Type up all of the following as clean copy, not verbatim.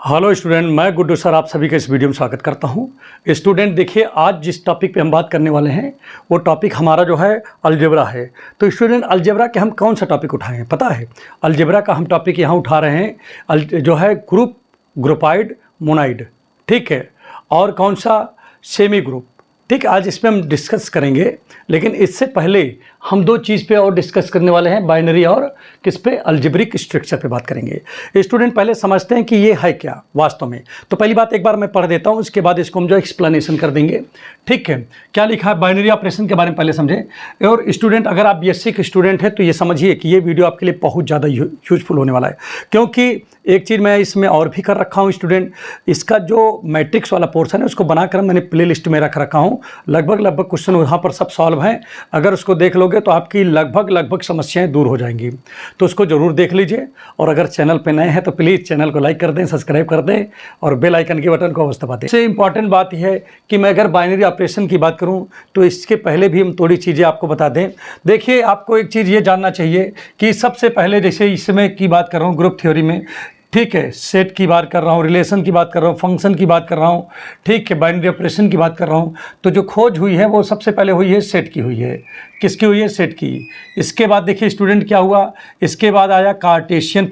Hello student, मैं Guddu sir आप सभी का इस वीडियो में स्वागत करता हूं। स्टूडेंट देखिए, आज जिस टॉपिक पे हम बात करने वाले हैं वो टॉपिक हमारा जो है अलजेब्रा है। तो स्टूडेंट, अलजेब्रा के हम कौन सा टॉपिक उठाए हैं पता है? अलजेब्रा का हम टॉपिक यहाँ उठा रहे हैं जो है ग्रुपाइड मोनाइड, ठीक है, और कौन सा सेमी ग्रुप, ठीक है। आज इसमें हम डिस्कस करेंगे, लेकिन इससे पहले हम दो चीज़ पे और डिस्कस करने वाले हैं, बाइनरी और किस पे, अलजेब्रिक स्ट्रक्चर पे बात करेंगे। स्टूडेंट पहले समझते हैं कि ये है क्या वास्तव में। तो पहली बात एक बार मैं पढ़ देता हूँ, उसके बाद इसको हम जो एक्सप्लेनेशन कर देंगे, ठीक है। क्या लिखा है बाइनरी ऑपरेशन के बारे में पहले समझें। और स्टूडेंट अगर आप बीएससी के स्टूडेंट हैं तो ये समझिए कि ये वीडियो आपके लिए बहुत ज़्यादा यूजफुल होने वाला है, क्योंकि एक चीज़ मैं इसमें और भी कर रखा हूँ स्टूडेंट, इसका जो मैट्रिक्स वाला पोर्शन है उसको बनाकर मैंने प्ले लिस्ट में रख रखा हूँ। लगभग क्वेश्चन वहाँ पर सब सॉल्व हैं। अगर उसको देख लोगे तो आपकी लगभग समस्याएं दूर हो जाएंगी। तो उसको ज़रूर देख लीजिए, और अगर चैनल पे नए हैं तो प्लीज़ चैनल को लाइक कर दें, सब्सक्राइब कर दें और बेल आइकन के बटन को अवश्य दबा दें। सबसे इंपॉर्टेंट बात यह है कि मैं अगर बाइनरी ऑपरेशन की बात करूं तो इसके पहले भी हम थोड़ी चीज़ें आपको बता दें। देखिए, आपको एक चीज़ ये जानना चाहिए कि सबसे पहले, जैसे इसमें की बात कर रहा हूँ ग्रुप थ्योरी में, ठीक है, सेट की बात कर रहा हूँ, रिलेशन की बात कर रहा हूँ, फंक्शन की बात कर रहा हूँ, ठीक है, बाइनरी ऑपरेशन की बात कर रहा हूँ। तो जो खोज हुई है वो सबसे पहले हुई है सेट की हुई है। किसकी हुई है? सेट की। इसके बाद देखिए स्टूडेंट क्या हुआ, इसके बाद आया कार्टेशियन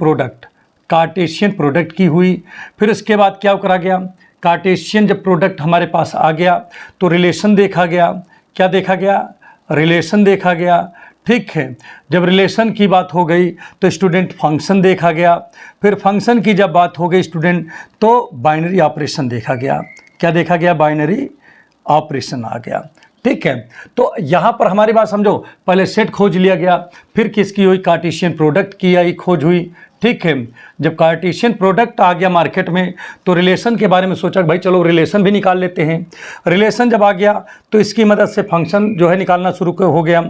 प्रोडक्ट की हुई। फिर इसके बाद क्या करा गया, कार्टेशियन जब प्रोडक्ट हमारे पास आ गया तो रिलेशन देखा गया। क्या देखा गया? रिलेशन देखा गया, ठीक है। जब रिलेशन की बात हो गई तो स्टूडेंट फंक्शन देखा गया। फिर फंक्शन की जब बात हो गई स्टूडेंट तो बाइनरी ऑपरेशन देखा गया। क्या देखा गया? बाइनरी ऑपरेशन आ गया, ठीक है। तो यहाँ पर हमारी बात समझो, पहले सेट खोज लिया गया, फिर किसकी हुई? कार्टेशियन प्रोडक्ट की आई खोज हुई, ठीक है। जब कार्टेशियन प्रोडक्ट आ गया मार्केट में तो रिलेशन के बारे में सोचा भाई चलो रिलेशन भी निकाल लेते हैं। रिलेशन जब आ गया तो इसकी मदद से फंक्शन जो है निकालना शुरू हो गया।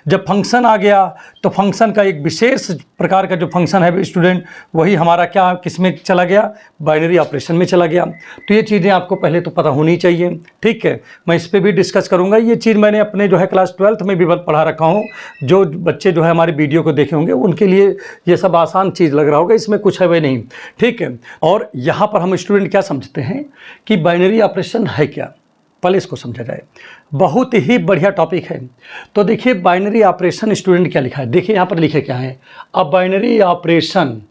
जब फंक्शन आ गया तो फंक्शन का एक विशेष प्रकार का जो फंक्शन है स्टूडेंट, वही हमारा क्या किस में चला गया? बाइनरी ऑपरेशन में चला गया। तो ये चीज़ें आपको पहले तो पता होनी चाहिए, ठीक है। मैं इस पर भी डिस्कस करूँगा। ये चीज़ मैंने अपने जो है क्लास 12th में भी पढ़ा रखा हूँ। जो बच्चे जो है हमारी वीडियो को देखे होंगे उनके लिए ये सब आसान चीज़ लग रहा होगा, इसमें कुछ है वही नहीं, ठीक है। और यहाँ पर हम स्टूडेंट क्या समझते हैं कि बाइनरी ऑपरेशन है क्या, पहले इसको समझा जाए। बहुत ही बढ़िया टॉपिक है। तो देखिए बाइनरी ऑपरेशन स्टूडेंट क्या लिखा है, देखिए यहाँ पर लिखे क्या है, अब बाइनरी ऑपरेशन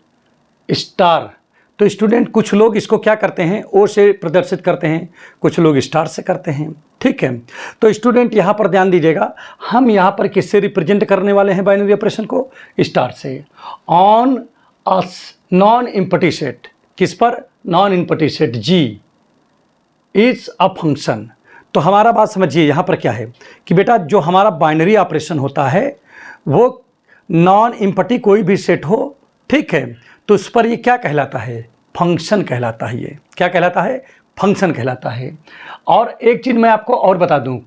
स्टार। तो स्टूडेंट कुछ लोग इसको क्या करते हैं, ओ से प्रदर्शित करते हैं, कुछ लोग स्टार से करते हैं, ठीक है। तो स्टूडेंट यहाँ पर ध्यान दीजिएगा, हम यहाँ पर किससे रिप्रेजेंट करने वाले हैं बाइनरी ऑपरेशन को? स्टार से। ऑन नॉन एम्प्टी सेट, किस पर? Non empty set G is a function. तो हमारा बात समझिए यहाँ पर क्या है कि बेटा जो हमारा बाइनरी ऑपरेशन होता है वो नॉन एम्प्टी कोई भी सेट हो, ठीक है, तो उस पर ये क्या कहलाता है? फंक्शन कहलाता है। ये क्या कहलाता है? फंक्शन कहलाता है। और एक चीज़ मैं आपको और बता दूं,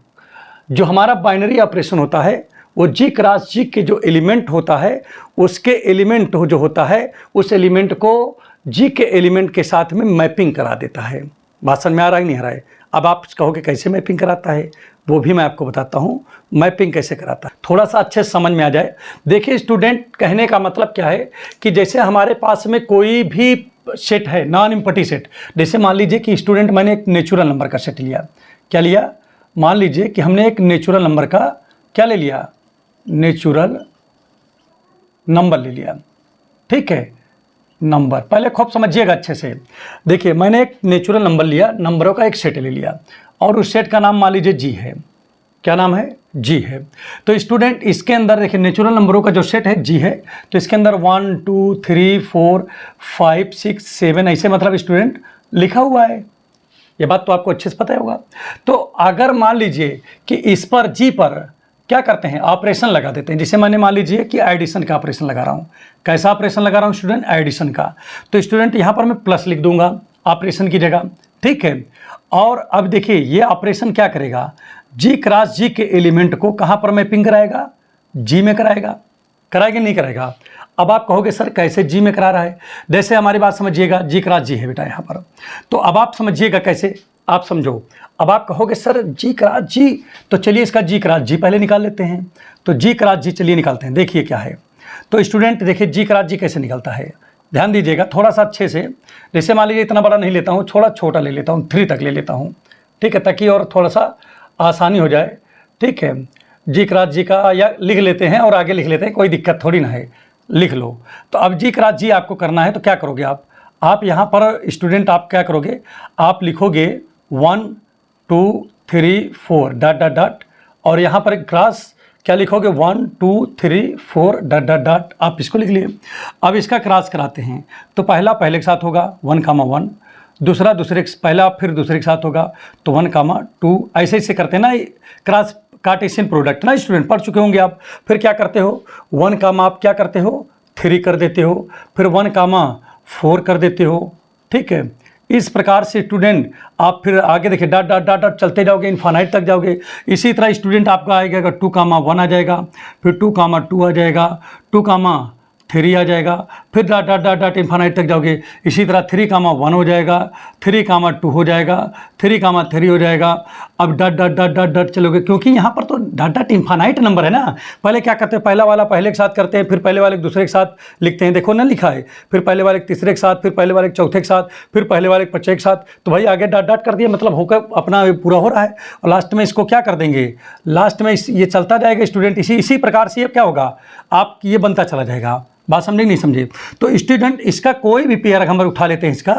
जो हमारा बाइनरी ऑपरेशन होता है वो जी क्रॉस जी के जो एलिमेंट होता है उसके एलिमेंट जो होता है उस एलिमेंट को जी के एलिमेंट के साथ में मैपिंग करा देता है। बात समझ में आ रहा है नहीं आ रहा है? अब आप कहोगे कैसे मैपिंग कराता है, वो भी मैं आपको बताता हूँ मैपिंग कैसे कराता है, थोड़ा सा अच्छे से समझ में आ जाए। देखिए स्टूडेंट, कहने का मतलब क्या है कि जैसे हमारे पास में कोई भी सेट है नॉन एम्प्टी सेट, जैसे मान लीजिए कि स्टूडेंट मैंने एक नेचुरल नंबर का सेट लिया। क्या लिया? मान लीजिए कि हमने एक नेचुरल नंबर का क्या ले लिया? नेचुरल नंबर ले लिया, ठीक है। नंबर पहले खूब समझिएगा अच्छे से। देखिए मैंने एक नेचुरल नंबर लिया, नंबरों का एक सेट ले लिया और उस सेट का नाम मान लीजिए जी है। क्या नाम है? जी है। तो स्टूडेंट इसके अंदर देखिए नेचुरल नंबरों का जो सेट है जी है, तो इसके अंदर 1 2 3 4 5 6 7 ऐसे मतलब स्टूडेंट लिखा हुआ है। ये बात तो आपको अच्छे से पता ही होगा। तो अगर मान लीजिए कि इस पर जी पर क्या करते हैं? ऑपरेशन लगा देते हैं। जिसे मैंने मान लीजिए कि एडिशन का ऑपरेशन लगा रहा हूँ। कैसा ऑपरेशन लगा रहा हूँ स्टूडेंट? एडिशन का। तो स्टूडेंट यहाँ पर मैं प्लस लिख दूंगा ऑपरेशन की जगह, ठीक है। और अब देखिए ये ऑपरेशन क्या करेगा? जी क्रॉस जी के एलिमेंट को कहाँ पर मैपिंग कराएगा? जी में कराएगा। कराएगा नहीं कराएगा? अब आप कहोगे सर कैसे जी में करा रहा है? जैसे हमारी बात समझिएगा, जी क्रॉस जी है बेटा यहाँ पर, तो अब आप समझिएगा कैसे, आप समझो। अब आप कहोगे सर जी क्रॉस जी, तो चलिए इसका जी क्रॉस जी पहले निकाल लेते हैं। तो जी क्रॉस जी चलिए निकालते हैं। देखिए क्या है, तो स्टूडेंट देखिए जी क्रॉस जी कैसे निकलता है। ध्यान दीजिएगा थोड़ा सा अच्छे से। जैसे मान लीजिए इतना बड़ा नहीं लेता हूँ, थोड़ा छोटा ले लेता हूँ, 3 तक ले लेता हूँ, ठीक है, ताकि और थोड़ा सा आसानी हो जाए। ठीक है, जी क्रास जी का या लिख लेते हैं और आगे लिख लेते हैं, कोई दिक्कत थोड़ी ना है, लिख लो। तो अब जी क्रास जी आपको करना है तो क्या करोगे आप यहाँ पर स्टूडेंट आप क्या करोगे, आप लिखोगे 1 2 3 4 डॉट डॉट डॉट, और यहाँ पर क्रॉस क्या लिखोगे 1 2 3 4 डॉट डॉट डॉट, आप इसको लिख लिए। अब इसका क्रॉस कराते हैं तो पहला पहले के साथ होगा 1,1, दूसरा दूसरे पहला फिर दूसरे के साथ होगा तो 1,2, ऐसे ऐसे करते हैं ना क्रॉस कार्टेशियन प्रोडक्ट ना, स्टूडेंट पढ़ चुके होंगे आप। फिर क्या करते हो 1 कामा आप क्या करते हो 3 कर देते हो, फिर 1,4 कर देते हो। ठीक है, इस प्रकार से स्टूडेंट आप फिर आगे देखिए डॉट डॉट डॉट डॉट चलते जाओगे, इन्फानाइट तक जाओगे। इसी तरह स्टूडेंट आपका आएगा 2,1 आ जाएगा, फिर 2,2 आ जाएगा, 2,3 आ जाएगा, फिर dot dot dot dot infinite तक जाओगे। इसी तरह 3,1 हो जाएगा, 3,2 हो जाएगा, 3,3 हो जाएगा। अब dot dot dot dot dot चलोगे, क्योंकि यहाँ पर तो डॉट डॉट इन्फानाइट नंबर है ना। पहले क्या करते हैं, पहला वाला पहले के साथ करते हैं, फिर पहले वाले दूसरे के साथ लिखते हैं, देखो ना लिखा है, फिर पहले वाले तीसरे के साथ, फिर पहले वाले चौथे के साथ, फिर पहले वाले 5 के साथ। तो भाई आगे डॉट डॉट कर दिया, मतलब होकर अपना पूरा हो रहा है। और लास्ट में इसको क्या कर देंगे, लास्ट में ये चलता जाएगा स्टूडेंट, इसी प्रकार से ये क्या होगा, आप ये बनता चला जाएगा। बात समझे नहीं समझे? तो स्टूडेंट इसका कोई भी पेयर हम उठा लेते हैं इसका,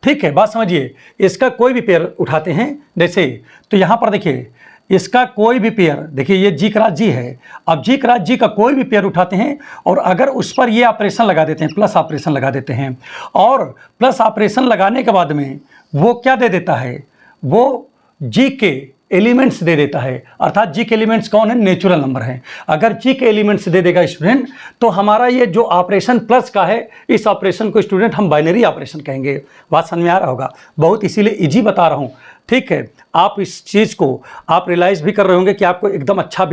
ठीक है, बात समझिए, इसका कोई भी पेयर उठाते हैं जैसे, तो यहाँ पर देखिए इसका कोई भी पेयर, देखिए ये जी क्रॉस जी है, अब जी क्रॉस जी का कोई भी पेयर उठाते हैं और अगर उस पर ये ऑपरेशन लगा देते हैं, प्लस ऑपरेशन लगा देते हैं, और प्लस ऑपरेशन लगाने के बाद में वो क्या दे देता है, वो जी के एलिमेंट्स दे देता है। अर्थात जी के एलिमेंट्स कौन है, नेचुरल नंबर है। अगर जी के एलिमेंट्स दे देगा स्टूडेंट तो हमारा ये जो ऑपरेशन प्लस का है, इस ऑपरेशन को स्टूडेंट हम बाइनरी ऑपरेशन कहेंगे। बात समझ में आ रहा होगा, बहुत इसीलिए इजी बता रहा हूँ। ठीक है, आप इस चीज़ को आप रियलाइज़ भी कर रहे होंगे कि आपको एकदम अच्छा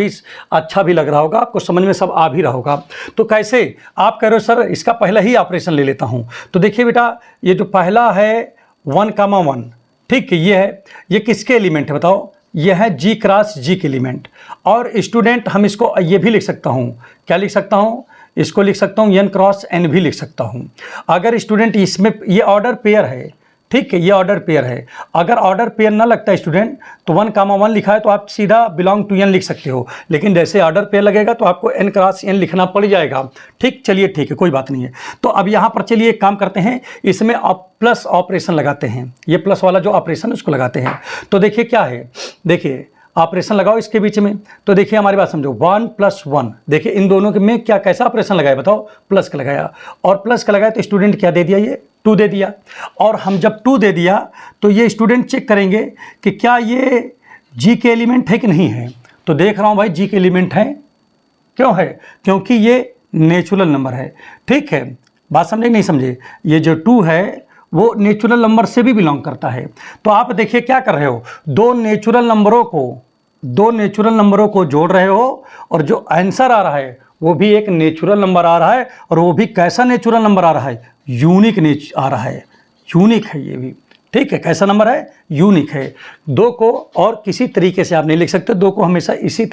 भी लग रहा होगा, आपको समझ में सब आ भी रहा होगा। तो कैसे आप कह रहे हो सर इसका पहला ही ऑपरेशन ले लेता हूँ, तो देखिए बेटा ये जो पहला है 1,1, ठीक है, ये है, ये किसके एलिमेंट है बताओ, यह है जी क्रॉस जी के एलिमेंट। और स्टूडेंट हम इसको ये भी लिख सकता हूँ, क्या लिख सकता हूँ, इसको लिख सकता हूँ n क्रॉस n भी लिख सकता हूँ। अगर स्टूडेंट इसमें ये ऑर्डर पेयर है, ठीक है, ये ऑर्डर पेयर है। अगर ऑर्डर पेयर ना लगता है स्टूडेंट तो 1,1 लिखा है तो आप सीधा बिलोंग टू n लिख सकते हो, लेकिन जैसे ऑर्डर पेयर लगेगा तो आपको n क्रॉस n लिखना पड़ जाएगा। ठीक, चलिए ठीक है, कोई बात नहीं है। तो अब यहाँ पर चलिए एक काम करते हैं, इसमें आप प्लस ऑपरेशन लगाते हैं, ये प्लस वाला जो ऑपरेशन उसको लगाते हैं। तो देखिए क्या है, देखिए ऑपरेशन लगाओ इसके बीच में, तो देखिए हमारी बात समझो 1 + 1, देखिए इन दोनों के में क्या कैसा ऑपरेशन लगाया बताओ, प्लस का लगाया, और प्लस का लगाया तो स्टूडेंट क्या दे दिया, ये 2 दे दिया। और हम जब 2 दे दिया तो ये स्टूडेंट चेक करेंगे कि क्या ये जी के एलिमेंट है कि नहीं है। तो देख रहा हूँ भाई जी के एलिमेंट है, क्यों है, क्योंकि ये नेचुरल नंबर है। ठीक है, बात समझे नहीं समझे, ये जो 2 है वो नेचुरल नंबर से भी बिलोंग करता है। तो आप देखिए क्या कर रहे हो, दो नेचुरल नंबरों को जोड़ रहे हो, और जो आंसर आ रहा है वो भी एक नेचुरल नंबर आ रहा है, और वो भी कैसा नेचुरल नंबर आ रहा है, यूनिक आ रहा है, यूनिक है ये भी। ठीक है, कैसा नंबर है, यूनिक है। 2 को और किसी तरीके से आप नहीं लिख सकते, 2 को हमेशा इसी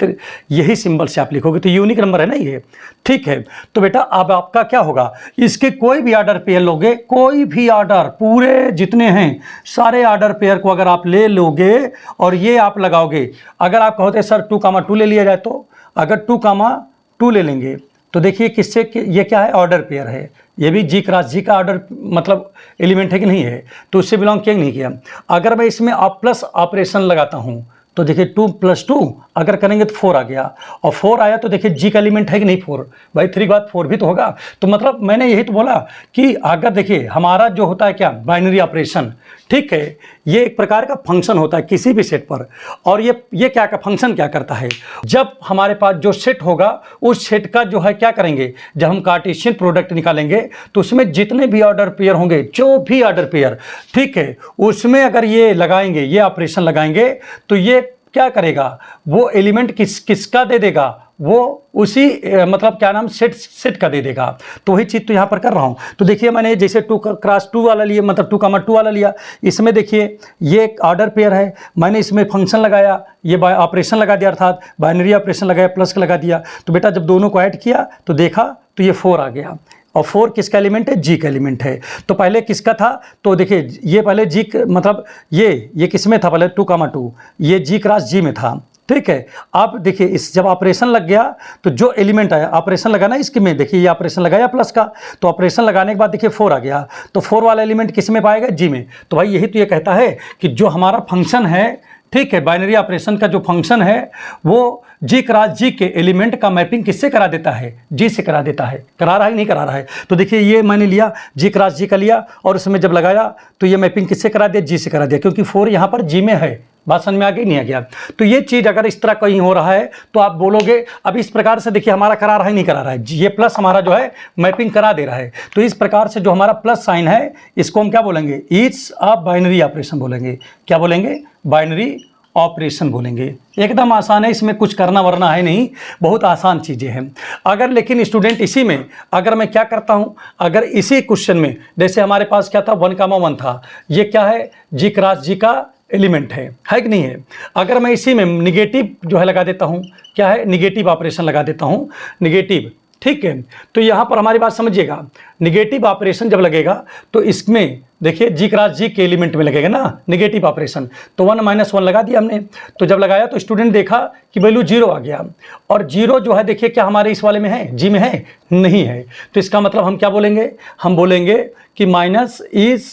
यही सिंबल से आप लिखोगे तो यूनिक नंबर है ना ये। ठीक है, तो बेटा अब आपका क्या होगा, इसके कोई भी ऑर्डर पेयर लोगे, कोई भी ऑर्डर, पूरे जितने हैं सारे ऑर्डर पेयर को अगर आप ले लोगे और ये आप लगाओगे, अगर आप कहोगे सर 2,2 ले लिया जाए, तो अगर 2,2 ले लेंगे तो देखिए किससे, ये क्या है, ऑर्डर पेयर है, ये भी जी क्रॉस जी का ऑर्डर मतलब एलिमेंट है कि नहीं है, तो उससे बिलोंग किया नहीं किया। अगर मैं इसमें प्लस ऑपरेशन लगाता हूँ तो देखिए 2 + 2 अगर करेंगे तो 4 आ गया, और 4 आया तो देखिए जी का एलिमेंट है कि नहीं 4, भाई 3 के बाद 4 भी तो होगा। तो मतलब मैंने यही तो बोला कि अगर देखिए हमारा जो होता है क्या, बाइनरी ऑपरेशन, ठीक है, ये एक प्रकार का फंक्शन होता है किसी भी सेट पर। और ये क्या का फंक्शन क्या करता है, जब हमारे पास जो सेट होगा उस सेट का जो है क्या करेंगे, जब हम कार्टेशियन प्रोडक्ट निकालेंगे तो उसमें जितने भी ऑर्डर पेयर होंगे, जो भी ऑर्डर पेयर, ठीक है, उसमें अगर ये लगाएंगे, ये ऑपरेशन लगाएंगे तो ये क्या करेगा, वो एलिमेंट किसका दे देगा, वो उसी मतलब क्या नाम सेट का दे देगा। तो वही चीज़ तो यहाँ पर कर रहा हूँ। तो देखिए मैंने जैसे 2 क्रॉस 2 वाला लिया, मतलब 2,2 वाला लिया, इसमें देखिए ये एक ऑर्डर पेयर है, मैंने इसमें फंक्शन लगाया, ये ऑपरेशन लगा दिया, अर्थात बाइनरी ऑपरेशन लगाया, प्लस का लगा दिया। तो बेटा जब दोनों को ऐड किया तो देखा तो ये 4 आ गया, और 4 किसका एलिमेंट है, जी का एलिमेंट है। तो पहले किसका था, तो देखिए ये पहले जी मतलब ये किस में था, पहले 2,2 ये जी क्रॉस जी में था, ठीक है। अब देखिए इस जब ऑपरेशन लग गया तो जो एलिमेंट आया, ऑपरेशन लगाना इसके में, देखिए ये ऑपरेशन लगाया प्लस का, तो ऑपरेशन लगाने के बाद देखिए 4 आ गया, तो 4 वाला एलिमेंट किस में पाएगा, जी में। तो भाई यही तो ये कहता है कि जो हमारा फंक्शन है, ठीक है, बाइनरी ऑपरेशन का जो फंक्शन है वो जी क्रॉस जी के एलिमेंट का मैपिंग किससे करा देता है, जी से करा देता है। करा रहा है नहीं करा रहा है, तो देखिए ये मैंने लिया जी क्रॉस जी का लिया और उसमें जब लगाया तो ये मैपिंग किससे करा दिया, जी से करा दिया, क्योंकि 4 यहाँ पर जी में है। बात समझ में आ गई, नहीं आ गया। तो ये चीज़ अगर इस तरह कहीं हो रहा है तो आप बोलोगे, अब इस प्रकार से देखिए हमारा करा रहा है नहीं करा रहा है, ये प्लस हमारा जो है मैपिंग करा दे रहा है। तो इस प्रकार से जो हमारा प्लस साइन है इसको हम क्या बोलेंगे, इट्स अ बाइनरी ऑपरेशन बोलेंगे। क्या बोलेंगे, बाइनरी ऑपरेशन बोलेंगे। एकदम आसान है, इसमें कुछ करना वरना है नहीं, बहुत आसान चीज़ें हैं। अगर लेकिन स्टूडेंट इसी में अगर मैं क्या करता हूँ, अगर इसी क्वेश्चन में जैसे हमारे पास क्या था 1,1 था, ये क्या है, जी क्रॉस जी का एलिमेंट है कि नहीं है। अगर मैं इसी में निगेटिव जो है लगा देता हूँ, क्या है, निगेटिव ऑपरेशन लगा देता हूँ, निगेटिव, ठीक है। तो यहाँ पर हमारी बात समझिएगा, निगेटिव ऑपरेशन जब लगेगा तो इसमें देखिए जी क्रॉस जी के एलिमेंट में लगेगा ना निगेटिव ऑपरेशन, तो 1 - 1 लगा दिया हमने। तो जब लगाया तो स्टूडेंट देखा कि वैल्यू 0 आ गया, और 0 जो है देखिए क्या हमारे इस वाले में है, जी में है, नहीं है। तो इसका मतलब हम क्या बोलेंगे, हम बोलेंगे कि minus is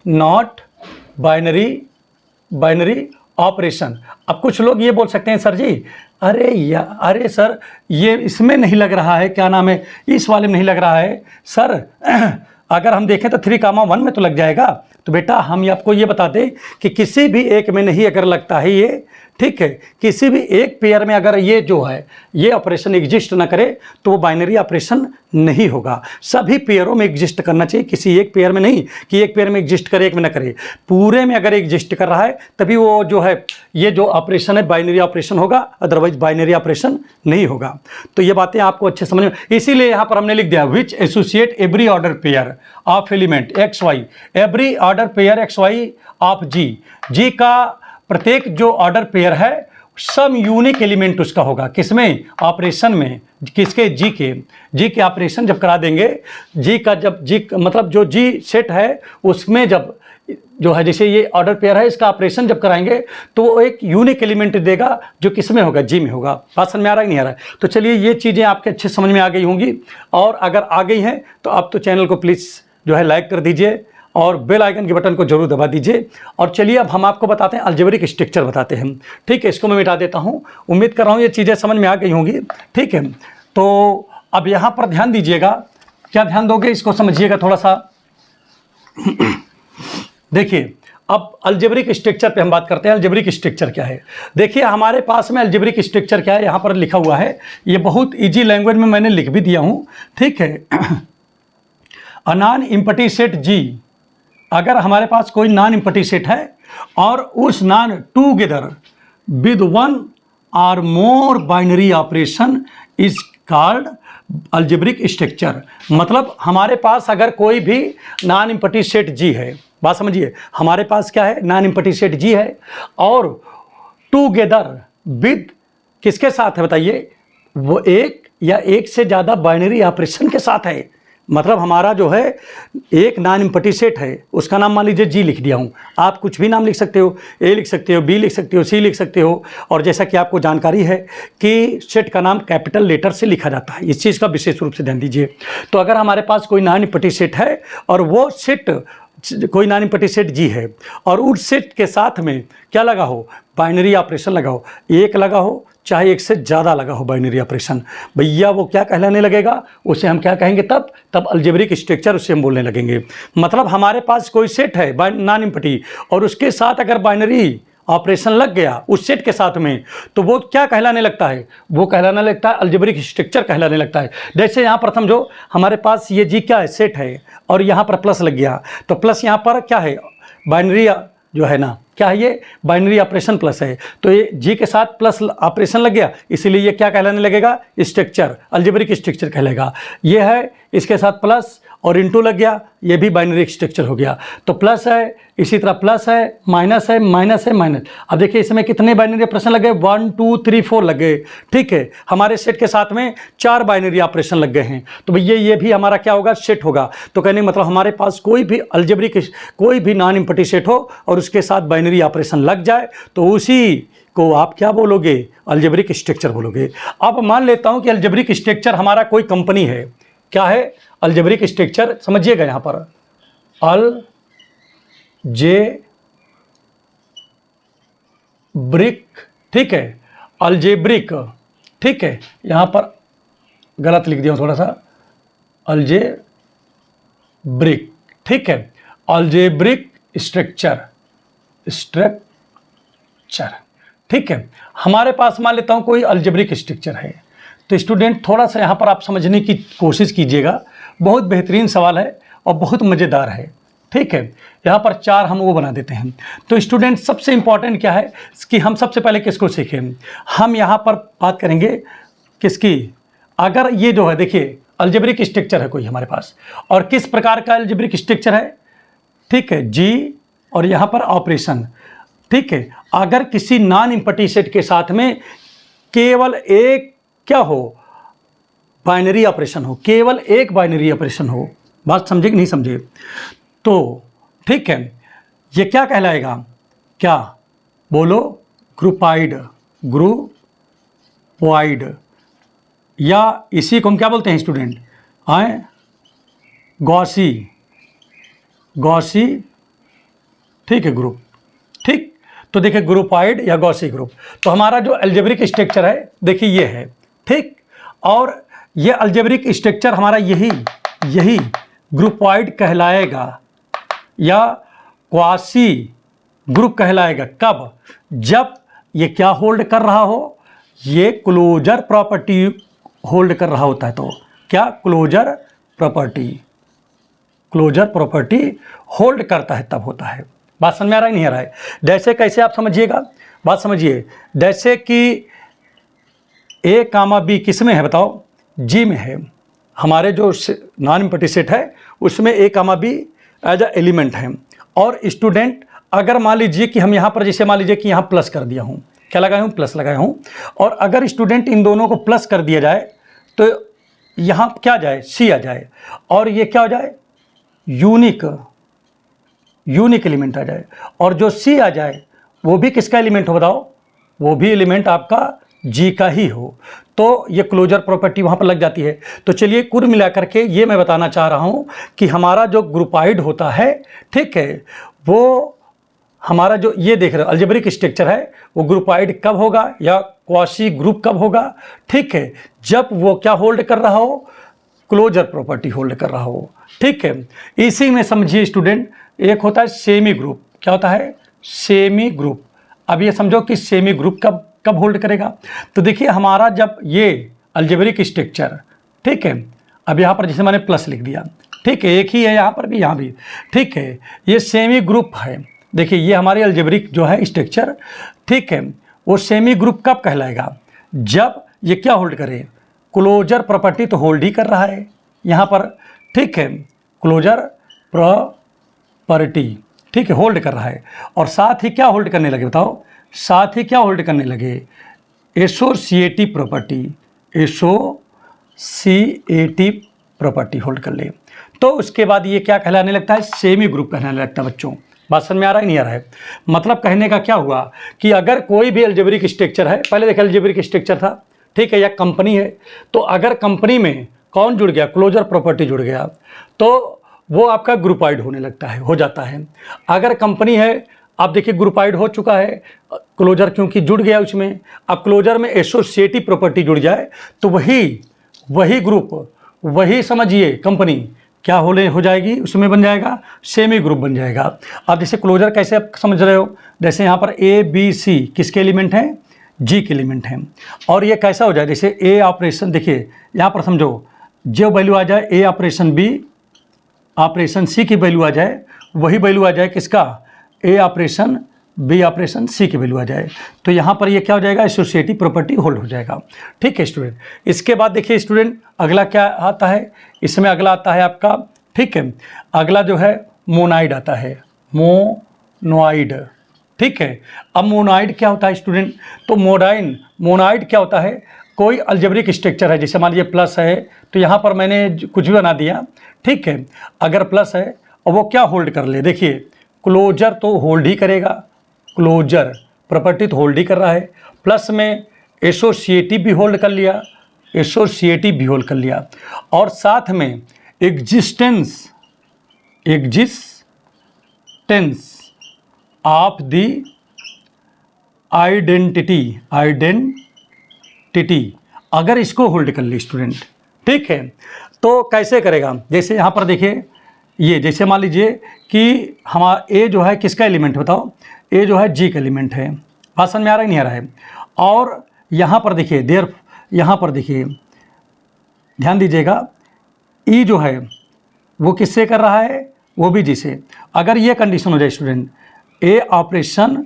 not binary operation. अब कुछ लोग ये बोल सकते हैं सर जी, अरे सर ये इसमें नहीं लग रहा है, क्या नाम है, इस वाले में नहीं लग रहा है सर, अगर हम देखें तो 3,1 में तो लग जाएगा। तो बेटा हम आपको ये बता दें कि किसी भी एक में नहीं अगर लगता है ये, ठीक है, किसी भी एक पेयर में अगर ये जो है ये ऑपरेशन एग्जिस्ट ना करे तो वो बाइनरी ऑपरेशन नहीं होगा। सभी पेयरों में एग्जिस्ट करना चाहिए, किसी एक पेयर में नहीं कि एक पेयर में एग्जिस्ट करे एक में ना करे, पूरे में अगर एग्जिस्ट कर रहा है तभी वो जो है ये जो ऑपरेशन है बाइनरी ऑपरेशन होगा, अदरवाइज बाइनरी ऑपरेशन नहीं होगा। तो ये बातें आपको अच्छे समझ में, इसीलिए यहाँ पर हमने लिख दिया which associate every order pair of element x y, every order pair x y of G, G का प्रत्येक जो ऑर्डर पेयर है सम यूनिक एलिमेंट उसका होगा, किसमें, ऑपरेशन में, किसके, जी के ऑपरेशन जब करा देंगे, जी का जब जी मतलब जो जी सेट है उसमें जब जो है जैसे ये ऑर्डर पेयर है इसका ऑपरेशन जब कराएंगे तो वो एक यूनिक एलिमेंट देगा जो किसमें होगा, जी में होगा। बात समझ में आ रहा है नहीं आ रहा है। तो चलिए ये चीज़ें आपके अच्छे समझ में आ गई होंगी, और अगर आ गई हैं तो आप तो चैनल को प्लीज़ जो है लाइक कर दीजिए और बेल आइकन के बटन को जरूर दबा दीजिए। और चलिए अब हम आपको बताते हैं अलजेब्रिक स्ट्रक्चर बताते हैं, ठीक है। इसको मैं मिटा देता हूँ, उम्मीद कर रहा हूँ ये चीज़ें समझ में आ गई होंगी, ठीक है। तो अब यहाँ पर ध्यान दीजिएगा, क्या ध्यान दोगे इसको समझिएगा थोड़ा सा। देखिए अब अलजेब्रिक स्ट्रक्चर पे हम बात करते हैं। अलजेब्रिक स्ट्रक्चर क्या है, देखिए हमारे पास में अलजेब्रिक स्ट्रक्चर क्या है यहाँ पर लिखा हुआ है, ये बहुत ईजी लैंग्वेज में मैंने लिख भी दिया हूँ, ठीक है। अ नॉन एम्प्टी सेट जी, अगर हमारे पास कोई नॉन एम्प्टी सेट है और उस non together with 1 or more binary operation is called algebraic structure. मतलब हमारे पास अगर कोई भी नॉन एम्प्टी सेट जी है, बात समझिए, हमारे पास क्या है, नॉन एम्प्टी सेट जी है और टूगेदर विद किसके साथ है बताइए, वो एक या एक से ज़्यादा बाइनरी ऑपरेशन के साथ है। मतलब हमारा जो है एक नॉन एम्प्टी सेट है, उसका नाम मान लीजिए जी लिख दिया हूँ, आप कुछ भी नाम लिख सकते हो, ए लिख सकते हो, बी लिख सकते हो, सी लिख सकते हो। और जैसा कि आपको जानकारी है कि सेट का नाम कैपिटल लेटर से लिखा जाता है, इस चीज़ का विशेष रूप से ध्यान दीजिए। तो अगर हमारे पास कोई नॉन एम्प्टी सेट है और वो सेट कोई नॉन एम्प्टी सेट जी है और उस सेट के साथ में क्या लगा हो, बाइनरी ऑपरेशन लगा हो, एक लगा हो चाहे एक से ज़्यादा लगा हो बाइनरी ऑपरेशन, भैया वो क्या कहलाने लगेगा, उसे हम क्या कहेंगे, तब अलजेब्रिक स्ट्रक्चर उससे हम बोलने लगेंगे। मतलब हमारे पास कोई सेट है नॉन एम्प्टी और उसके साथ अगर बाइनरी ऑपरेशन लग गया उस सेट के साथ में, तो वो क्या कहलाने लगता है, वो कहलाने लगता है अलजेब्रिक स्ट्रक्चर कहलाने लगता है। जैसे यहाँ प्रथम जो हमारे पास ये जी क्या है, सेट है और यहाँ पर प्लस लग गया, तो प्लस यहाँ पर क्या है, बाइनरी जो है ना, क्या है ये, बाइनरी ऑपरेशन प्लस है, तो ये जी के साथ प्लस ऑपरेशन लग गया, इसीलिए ये क्या कहलाने लगेगा, स्ट्रक्चर, अलजेब्रिक स्ट्रक्चर कहलाएगा। ये है इसके साथ प्लस और इंटू लग गया, ये भी बाइनरी स्ट्रक्चर हो गया। तो प्लस है, इसी तरह प्लस है, माइनस है, माइनस है, माइनस। अब देखिए इसमें कितने बाइनरी ऑपरेशन लग गए, 1 2 3 4 लग गए। ठीक है, हमारे सेट के साथ में 4 बाइनरी ऑपरेशन लग गए हैं। तो भैया ये भी हमारा क्या होगा, सेट होगा। तो कहने का मतलब हमारे पास कोई भी अलजेब्रिक, कोई भी नॉन एम्प्टी सेट हो और उसके साथ बाइनरी ऑपरेशन लग जाए तो उसी को आप क्या बोलोगे, अलजेब्रिक स्ट्रक्चर बोलोगे। अब मान लेता हूं कि अलजेब्रिक स्ट्रक्चर हमारा कोई कंपनी है। क्या है अलजेब्रिक स्ट्रक्चर, समझिएगा यहां पर अलजेब्रिक, ठीक है, अलजेब्रिक, ठीक है, यहां पर गलत लिख दिया थोड़ा सा, अलजेब्रिक, ठीक है, अलजेब्रिक स्ट्रक्चर, ठीक है। हमारे पास मान लेता हूं कोई अलजेब्रिक स्ट्रक्चर है। तो स्टूडेंट थोड़ा सा यहाँ पर आप समझने की कोशिश कीजिएगा, बहुत बेहतरीन सवाल है और बहुत मज़ेदार है। ठीक है, यहाँ पर 4 हम वो बना देते हैं। तो स्टूडेंट सबसे इम्पॉर्टेंट क्या है कि हम सबसे पहले किसको सीखें, हम यहाँ पर बात करेंगे किसकी, अगर ये जो है देखिए अलजेब्रिक स्ट्रक्चर है कोई हमारे पास, और किस प्रकार का अलजेब्रिक स्ट्रक्चर है, ठीक है, जी और यहाँ पर ऑपरेशन। ठीक है, अगर किसी नॉन एम्प्टी सेट के साथ में केवल एक क्या हो, बाइनरी ऑपरेशन हो, केवल एक बाइनरी ऑपरेशन हो, बात समझे कि नहीं समझे, तो ठीक है, ये क्या कहलाएगा, क्या बोलो, ग्रुपाइड, ग्रुपॉइड, या इसी को हम क्या बोलते हैं स्टूडेंट, आए गॉसी, गॉसी, ठीक है, ग्रुप। ठीक, तो देखिए ग्रुपाइड या गॉसी ग्रुप। तो हमारा जो अलजेब्रिक स्ट्रक्चर है देखिए ये है, ठीक, और ये अलजेब्रिक स्ट्रक्चर हमारा यही ग्रुपॉइड कहलाएगा या क्वासी ग्रुप कहलाएगा। कब, जब ये क्या होल्ड कर रहा हो, ये क्लोजर प्रॉपर्टी होल्ड कर रहा होता है। तो क्या, क्लोजर प्रॉपर्टी होल्ड करता है तब होता है। बात समझ में आ रहा है नहीं आ रहा है, जैसे कैसे आप समझिएगा, बात समझिए, जैसे कि ए कामा बी किस में है बताओ, जी में है। हमारे जो नॉन एम्प्टी सेट है उसमें ए कामा बी एज अ एलिमेंट है। और स्टूडेंट अगर मान लीजिए कि हम यहाँ पर जैसे मान लीजिए कि यहाँ प्लस कर दिया हूँ, क्या लगाया हूँ, प्लस लगाया हूँ, और अगर स्टूडेंट इन दोनों को प्लस कर दिया जाए तो यहाँ क्या जाए, सी आ जाए, और ये क्या हो जाए, यूनिक एलिमेंट आ जाए, और जो सी आ जाए वो भी किसका एलिमेंट हो बताओ, वो भी एलिमेंट आपका जी का ही हो। तो ये क्लोजर प्रॉपर्टी वहाँ पर लग जाती है। तो चलिए कुल मिलाकर के ये मैं बताना चाह रहा हूँ कि हमारा जो ग्रुपाइड होता है, ठीक है, वो हमारा जो ये देख रहे हो अलजेब्रिक स्ट्रक्चर है, वो ग्रुपाइड कब होगा या क्वासी ग्रुप कब होगा, ठीक है, जब वो क्या होल्ड कर रहा हो, क्लोजर प्रॉपर्टी होल्ड कर रहा हो। ठीक है, इसी में समझिए स्टूडेंट, एक होता है सेमी ग्रुप, क्या होता है, सेमी ग्रुप। अब ये समझो कि सेमी ग्रुप कब होल्ड करेगा। तो देखिए हमारा जब ये अलजेब्रिक स्ट्रक्चर, ठीक है, अब यहाँ पर जैसे मैंने प्लस लिख दिया, ठीक है, एक ही है यहाँ पर भी, यहाँ भी, ठीक है, ये सेमी ग्रुप है। देखिए ये हमारी अलजेब्रिक जो है स्ट्रक्चर, ठीक है, वो सेमी ग्रुप कब कहलाएगा, जब ये क्या होल्ड करे, क्लोजर प्रॉपर्टी तो होल्ड ही कर रहा है यहाँ पर, ठीक है, क्लोजर प्रॉपर्टी, ठीक है, होल्ड कर रहा है, और साथ ही क्या होल्ड करने लगे बताओ, साथ ही क्या होल्ड करने लगे, एसोसिएटिव प्रॉपर्टी होल्ड कर ले। तो उसके बाद ये क्या कहलाने लगता है, सेमी ग्रुप कहलाने लगता है। बच्चों बात समझ में आ रहा है नहीं आ रहा है, मतलब कहने का क्या हुआ कि अगर कोई भी अलजेब्रिक स्ट्रक्चर है, पहले देखिए अलजेब्रिक स्ट्रक्चर था, ठीक है, या कंपनी है, तो अगर कंपनी में कौन जुड़ गया, क्लोजर प्रॉपर्टी जुड़ गया, तो वो आपका ग्रुपाइड होने लगता है, हो जाता है। अगर कंपनी है, आप देखिए ग्रुपाइड हो चुका है, क्लोजर क्योंकि जुड़ गया उसमें, अब क्लोजर में एसोसिएटिव प्रॉपर्टी जुड़ जाए तो वही ग्रुप, वही समझिए कंपनी क्या हो जाएगी, उसमें बन जाएगा सेमी ग्रुप बन जाएगा। अब जैसे क्लोजर कैसे आप समझ रहे हो, जैसे यहाँ पर ए बी सी किसके एलिमेंट हैं, जी के एलिमेंट हैं, और ये कैसा हो जाए, जैसे ए ऑपरेशन, देखिए यहाँ पर समझो जो वैल्यू आ जाए ए ऑपरेशन बी ऑपरेशन सी की वैल्यू आ जाए, वही वैल्यू आ जाए किसका, ए ऑपरेशन बी ऑपरेशन सी की वैल्यू आ जाए, तो यहाँ पर ये क्या हो जाएगा, एसोसिएटिव प्रॉपर्टी होल्ड हो जाएगा। ठीक है स्टूडेंट, इसके बाद देखिए स्टूडेंट अगला क्या आता है, इसमें अगला आता है आपका ठीक है। अगला जो है मोनाइड आता है, मोनोइड, ठीक है। अब मोनाइड क्या होता है स्टूडेंट? तो मोनाइड क्या होता है? कोई अलजेब्रिक स्ट्रक्चर है, जैसे मान लीजिए प्लस है तो यहाँ पर मैंने कुछ भी बना दिया, ठीक है। अगर प्लस है और वो क्या होल्ड कर ले, देखिए क्लोजर तो होल्ड ही करेगा, क्लोजर प्रॉपर्टी तो होल्ड ही कर रहा है, प्लस में एसोसिएटिव भी होल्ड कर लिया, एसोसिएटिव भी होल्ड कर लिया, और साथ में एग्जिस्टेंस ऑफ द आइडेंटिटी अगर इसको होल्ड कर ली स्टूडेंट, ठीक है। तो कैसे करेगा? जैसे यहाँ पर देखिए, ये जैसे मान लीजिए कि हमारा ए जो है किसका एलिमेंट बताओ? ए जो है जी का एलिमेंट है। बात समझ में आ रहा है नहीं आ रहा है? और यहाँ पर देखिए यहाँ पर देखिए, ध्यान दीजिएगा, ई जो है वो किससे कर रहा है? वो भी जी से। अगर ये कंडीशन हो जाए स्टूडेंट, ए ऑपरेशन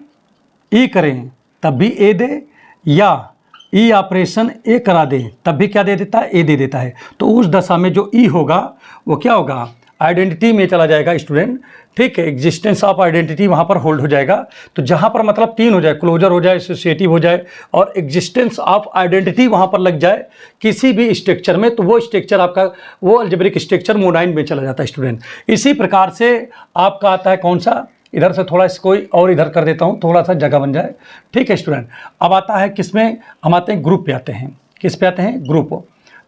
ई करें तब भी ए दे, या ई ऑपरेशन ए करा दे तब भी क्या दे देता है? ए दे देता है। तो उस दशा में जो ई होगा वो क्या होगा? आइडेंटिटी में चला जाएगा स्टूडेंट, ठीक है। एग्जिस्टेंस ऑफ आइडेंटिटी वहाँ पर होल्ड हो जाएगा। तो जहाँ पर मतलब तीन हो जाए, क्लोजर हो जाए, एसोसिएटिव हो जाए और एग्जिस्टेंस ऑफ आइडेंटिटी वहाँ पर लग जाए किसी भी स्ट्रक्चर में, तो वो स्ट्रक्चर आपका वो अलजेब्रिक स्ट्रक्चर मोनाइड में चला जाता है स्टूडेंट। इसी प्रकार से आपका आता है कौन सा? इधर से थोड़ा इसको और इधर कर देता हूँ, थोड़ा सा जगह बन जाए, ठीक है स्टूडेंट। अब आता है किस में? हम आते हैं ग्रुप पे आते हैं। किस पे आते हैं? ग्रुप।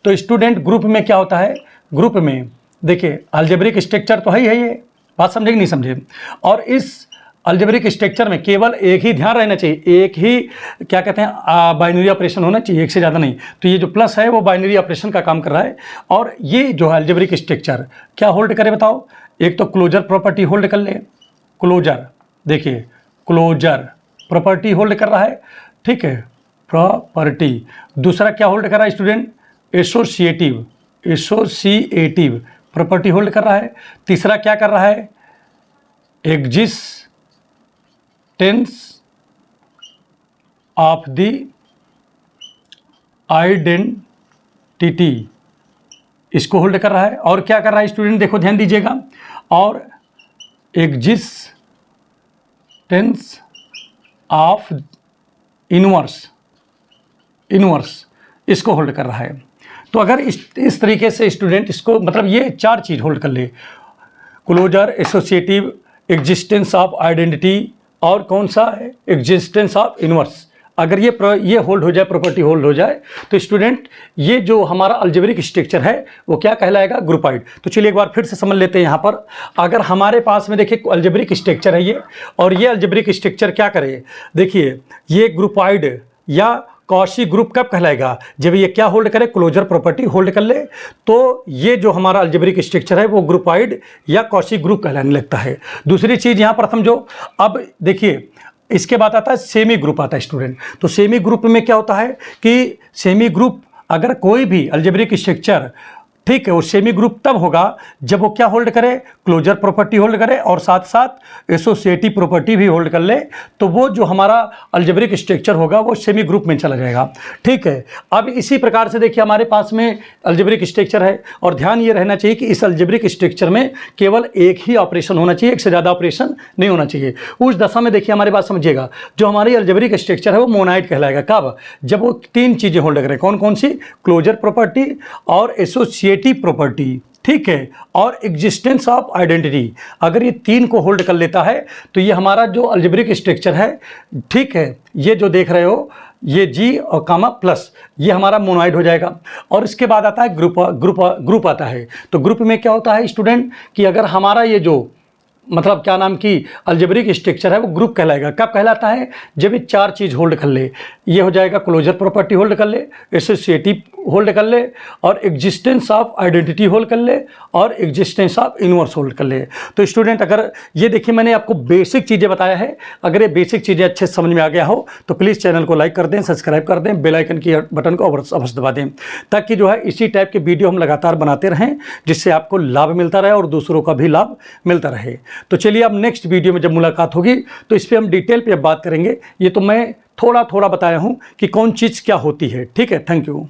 तो स्टूडेंट ग्रुप में क्या होता है? ग्रुप में देखिए अलजेब्रिक स्ट्रक्चर तो है ही है, ये बात समझे कि नहीं समझे? और इस अलजेब्रिक स्ट्रक्चर में केवल एक ही ध्यान रहना चाहिए, एक ही क्या कहते हैं बाइनरी ऑपरेशन होना चाहिए, एक से ज़्यादा नहीं। तो ये जो प्लस है वो बाइनरी ऑपरेशन का काम कर रहा है। और ये जो है अलजेब्रिक स्ट्रक्चर क्या होल्ड करे बताओ? एक तो क्लोजर प्रॉपर्टी होल्ड कर ले, क्लोजर, देखिए क्लोजर प्रॉपर्टी होल्ड कर रहा है, ठीक है, प्रॉपर्टी। दूसरा क्या होल्ड कर रहा है स्टूडेंट? एसोसिएटिव प्रॉपर्टी होल्ड कर रहा है। तीसरा क्या कर रहा है? एग्जिस्टेंस ऑफ द आइडेंटिटी, इसको होल्ड कर रहा है। और क्या कर रहा है स्टूडेंट? देखो ध्यान दीजिएगा, और एग्जिस्टेंस ऑफ इनवर्स इसको होल्ड कर रहा है। तो अगर इस तरीके से स्टूडेंट इसको मतलब ये चार चीज़ होल्ड कर ले, closure, associative, existence of identity और कौन सा है? Existence of inverse. अगर ये होल्ड हो जाए, प्रॉपर्टी होल्ड हो जाए, तो स्टूडेंट ये जो हमारा अलजेब्रिक स्ट्रक्चर है वो क्या कहलाएगा? ग्रुपाइड। तो चलिए एक बार फिर से समझ लेते हैं। यहाँ पर अगर हमारे पास में देखिए अलजेब्रिक स्ट्रक्चर है ये, और ये अलजेब्रिक स्ट्रक्चर क्या करे? देखिए ये ग्रुपाइड या कॉशी ग्रुप कब कहलाएगा? जब ये क्या होल्ड करे? क्लोजर प्रॉपर्टी होल्ड कर ले, तो ये जो हमारा अलजेब्रिक स्ट्रक्चर है वो ग्रुपाइड या कॉशी ग्रुप कहलाने लगता है। दूसरी चीज़ यहाँ पर समझो, अब देखिए इसके बाद आता है सेमी ग्रुप आता है स्टूडेंट। तो सेमी ग्रुप में क्या होता है कि सेमी ग्रुप अगर कोई भी अलजेब्रिक स्ट्रक्चर, ठीक है, वो सेमी ग्रुप तब होगा जब वो क्या होल्ड करे? क्लोजर प्रॉपर्टी होल्ड करे और साथ साथ एसोसिएटिव प्रॉपर्टी भी होल्ड कर ले, तो वो जो हमारा अलजेब्रिक स्ट्रक्चर होगा वो सेमी ग्रुप में चला जाएगा, ठीक है। अब इसी प्रकार से देखिए हमारे पास में अलजेब्रिक स्ट्रक्चर है, और ध्यान ये रहना चाहिए कि इस अलजेब्रिक स्ट्रक्चर में केवल एक ही ऑपरेशन होना चाहिए, एक से ज़्यादा ऑपरेशन नहीं होना चाहिए। उस दशा में देखिए हमारी बात समझिएगा, जो हमारी अलजेब्रिक स्ट्रक्चर है वो मोनाइड कहलाएगा। कब? जब वो तीन चीज़ें होल्ड करें। कौन कौन सी? क्लोजर प्रॉपर्टी और एसोसिएटिव प्रॉपर्टी, ठीक है, और एग्जिस्टेंस ऑफ आइडेंटिटी। अगर ये तीन को होल्ड कर लेता है तो ये हमारा जो अलजेब्रिक स्ट्रक्चर है, ठीक है, ये जो देख रहे हो ये जी और कामा प्लस, ये हमारा मोनोइड हो जाएगा। और इसके बाद आता है ग्रुप आता है। तो ग्रुप में क्या होता है स्टूडेंट कि अगर हमारा ये जो मतलब क्या नाम की अलजेब्रिक स्ट्रक्चर है वो ग्रुप कहलाएगा। कब कहलाता है? जब ये चार चीज़ होल्ड कर ले। ये हो जाएगा क्लोजर प्रॉपर्टी होल्ड कर ले, एसोसिएटिव होल्ड कर ले, और एग्जिस्टेंस ऑफ आइडेंटिटी होल्ड कर ले, और एग्जिस्टेंस ऑफ इनवर्स होल्ड कर ले। तो स्टूडेंट अगर ये देखिए मैंने आपको बेसिक चीज़ें बताया है, अगर ये बेसिक चीज़ें अच्छे से समझ में आ गया हो तो प्लीज़ चैनल को लाइक कर दें, सब्सक्राइब कर दें, बेल आइकन की बटन को अवश्य दबा दें, ताकि जो है इसी टाइप के वीडियो हम लगातार बनाते रहें, जिससे आपको लाभ मिलता रहे और दूसरों का भी लाभ मिलता रहे। तो चलिए अब नेक्स्ट वीडियो में जब मुलाकात होगी तो इस पर हम डिटेल पे बात करेंगे। ये तो मैं थोड़ा थोड़ा बताया हूँ कि कौन चीज़ क्या होती है, ठीक है। Thank you.